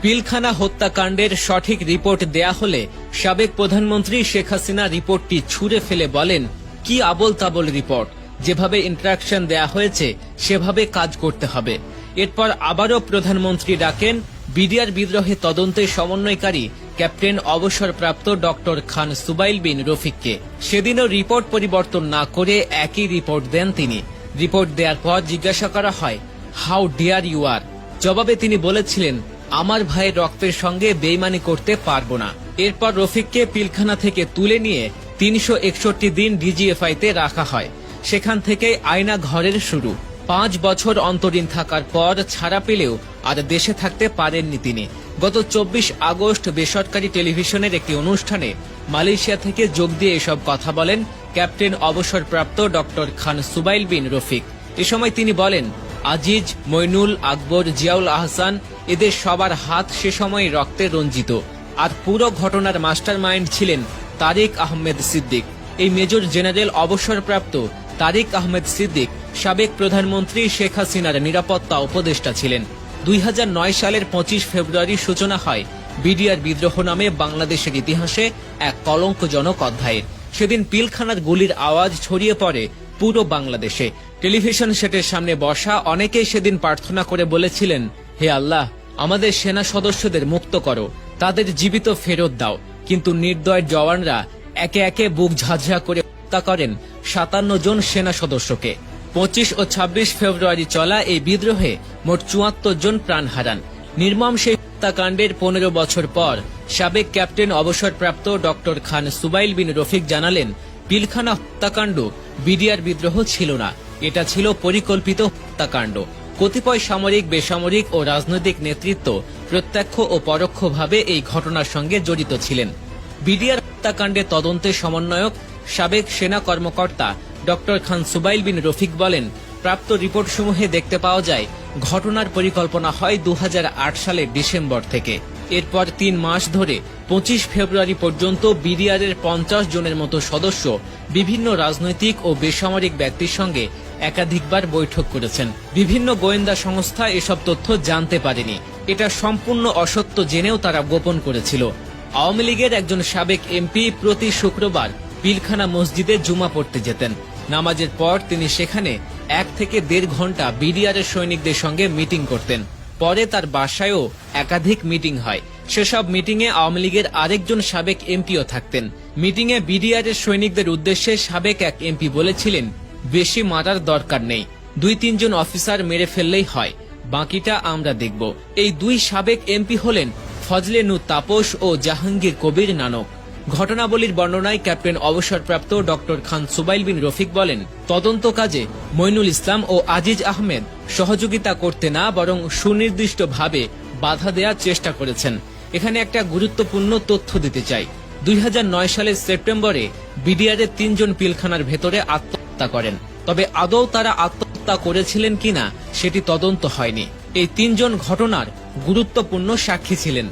পিলখানা হত্যাকাণ্ডের সঠিক রিপোর্ট দেয়া হলে সাবেক প্রধানমন্ত্রী শেখ হাসিনা রিপোর্টটি ছুঁড়ে ফেলে বলেন, কি আবোল তাবোল রিপোর্ট, যেভাবে ইন্টারাকশন দেয়া হয়েছে সেভাবে কাজ করতে হবে। এরপর আবারও প্রধানমন্ত্রী ডাকেন বিডিআর বিদ্রোহে তদন্তে সমন্বয়কারী ক্যাপ্টেন অবসরপ্রাপ্ত ডক্টর খান সুবাইল বিন রফিককে। সেদিনও রিপোর্ট পরিবর্তন না করে একই রিপোর্ট দেন তিনি। রিপোর্ট দেওয়ার পর জিজ্ঞাসা করা হয়, হাউ ডিয়ার ইউ আর। জবাবে তিনি বলেছিলেন, আমার ভাইয়ের রক্তের সঙ্গে বেইমানি করতে পারবো না। এরপর রফিককে পিলখানা থেকে তুলে নিয়ে ৩৬১ দিন ডিজিএফআইতে রাখা হয়। সেখান থেকে আয়না ঘরের শুরু। ৫ বছর অন্তরীণ থাকার পর ছাড়া পেলেও আর দেশে থাকতে পারেননি তিনি। গত ২৪ আগস্ট বেসরকারি টেলিভিশনের একটি অনুষ্ঠানে মালয়েশিয়া থেকে যোগ দিয়ে এসব কথা বলেন ক্যাপ্টেন অবসরপ্রাপ্ত ডক্টর খান সুবাইল বিন রফিক। এ সময় তিনি বলেন, আজিজ, মইনুল, আকবর, জিয়াউল আহসান এদের সবার হাত সে সময় রক্তে রঞ্জিত। আর পুরো ঘটনার মাস্টার মাইন্ড ছিলেন তারিক আহমেদ সিদ্দিক। এই মেজর জেনারেল অবসরপ্রাপ্ত তারিক আহমেদ সিদ্দিক সাবেক প্রধানমন্ত্রী শেখ হাসিনার নিরাপত্তা উপদেষ্টা ছিলেন। ২০০৯ সালের ২৫ ফেব্রুয়ারি সূচনা হয় বিডিআর বিদ্রোহ নামে বাংলাদেশের ইতিহাসে এক কলঙ্কজনক অধ্যায়ের। সেদিন পিলখানার গুলির আওয়াজ ছড়িয়ে পড়ে পুরো বাংলাদেশে। টেলিভিশন সেটের সামনে বসা অনেকেই সেদিন প্রার্থনা করে বলেছিলেন, হে আল্লাহ, আমাদের সেনা সদস্যদের মুক্ত করো, তাদের জীবিত ফেরত দাও। কিন্তু নির্দয় জওয়ানরা একে একে বুক ঝাঁঝরা করে হত্যা করেন ৫৭ জন সেনা সদস্যকে। ২৫ ও ২৬ ফেব্রুয়ারি চলা এই বিদ্রোহে মোট ৭৪ জন প্রাণ হারান। নির্মম সেই হত্যাকাণ্ডের ১৫ বছর পর সাবেক ক্যাপ্টেন অবসরপ্রাপ্ত ডক্টর খান সুবাইল বিন রফিক জানালেন, পিলখানা হত্যাকাণ্ড বিডিআর বিদ্রোহ ছিল না, এটা ছিল পরিকল্পিত হত্যাকাণ্ড। কতিপয় সামরিক, বেসামরিক ও রাজনৈতিক নেতৃত্ব প্রত্যক্ষ ও পরোক্ষভাবে এই ঘটনার সঙ্গে জড়িত ছিলেন। বিডিআর হত্যাকাণ্ডে তদন্তে সমন্বয়ক সাবেক সেনা কর্মকর্তা ডক্টর খান সুবাইল বিন রফিক বলেন, প্রাপ্ত রিপোর্টসমূহে দেখতে পাওয়া যায় ঘটনার পরিকল্পনা হয় ২০০৮ সালের ডিসেম্বর থেকে। এরপর ৩ মাস ধরে ২৫ ফেব্রুয়ারি পর্যন্ত বিডিআরের ৫০ জনের মতো সদস্য বিভিন্ন রাজনৈতিক ও বেসামরিক ব্যক্তির সঙ্গে একাধিকবার বৈঠক করেছেন। বিভিন্ন গোয়েন্দা সংস্থা এসব তথ্য জানতে পারেনি। এটা সম্পূর্ণ অসত্য জেনেও তারা গোপন করেছিল। আওয়ামী লীগের একজন সাবেক এমপি প্রতি শুক্রবার পিলখানা মসজিদে জুমা পড়তে যেতেন। নামাজের পর তিনি সেখানে ১ থেকে ১.৫ ঘন্টা বিডিআরের সৈনিকদের সঙ্গে মিটিং করতেন। পরে তার বাসায়ও একাধিক মিটিং হয়। সেসব মিটিংয়ে আওয়ামী লীগের আরেকজন সাবেক এমপিও থাকতেন। মিটিংয়ে বিডিআরের সৈনিকদের উদ্দেশ্যে সাবেক এক এমপি বলেছিলেন, বেশি মারার দরকার নেই, ২-৩ জন অফিসার মেরে ফেললেই হয়, বাকিটা আমরা দেখব। এই দুই সাবেক এমপি হলেন ফজলে নূর তাপস ও জাহাঙ্গীর কবির নানক। ঘটনাবলীর বর্ণনায় ক্যাপ্টেন অবসরপ্রাপ্ত ডক্টর খান সুবাইল বিন রফিক বলেন, তদন্ত কাজে মইনুল ইসলাম ও আজিজ আহমেদ সহযোগিতা করতে না বরং সুনির্দিষ্টভাবে বাধা দেওয়ার চেষ্টা করেছেন। এখানে একটা গুরুত্বপূর্ণ তথ্য দিতে চাই। ২০০৯ সালের সেপ্টেম্বরে বিডিআরের ৩ জন পিলখানার ভেতরে আত্মহত্যা করেন। তবে আদৌ তারা আত্মহত্যা করেছিলেন কিনা সেটি তদন্ত হয়নি। এই ৩ জন ঘটনার গুরুত্বপূর্ণ সাক্ষী ছিলেন।